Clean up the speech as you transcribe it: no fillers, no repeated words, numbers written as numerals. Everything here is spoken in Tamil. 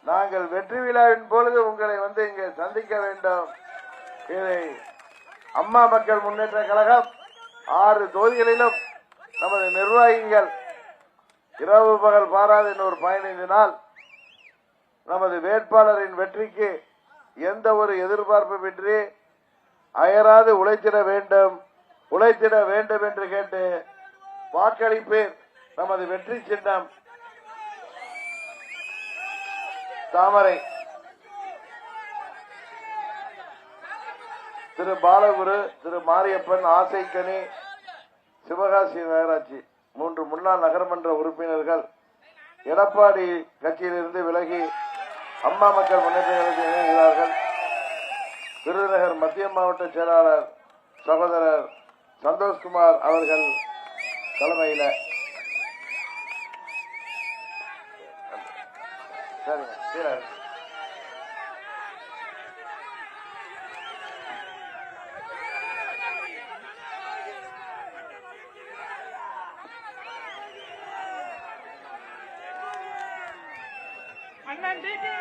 நாங்கள் வெற்றி விழாவின் பொழுது உங்களை வந்து இங்கே சந்திக்க வேண்டும். இதை அம்மா மக்கள் முன்னேற்ற கழகம் 6 தொகுதிகளிலும் நமது நிர்வாகிகள் இரவு பகல் பாராது இன்னொரு 15 நாள் நமது வேட்பாளரின் வெற்றிக்கு எந்த ஒரு எதிர்பார்ப்புமின்றி அயராது உழைத்திட வேண்டும் என்று கேட்டு வாக்களிப்பேன். நமது வெற்றி சின்னம் தாமரை. திரு பாலகுரு, திரு மாரியப்பன், ஆசைக்கனி, சிவகாசி நகராட்சி 3 முன்னாள் நகர்மன்ற உறுப்பினர்கள் எடப்பாடி கட்சியிலிருந்து விலகி அம்மா மக்கள் முன்னேற்ற கழகத்தில் இணைகிறார்கள். விருதுநகர் மத்திய மாவட்ட செயலாளர் சகோதரர் சந்தோஷ்குமார் அவர்கள் தலைமையில் அண்ணன் டிடிவி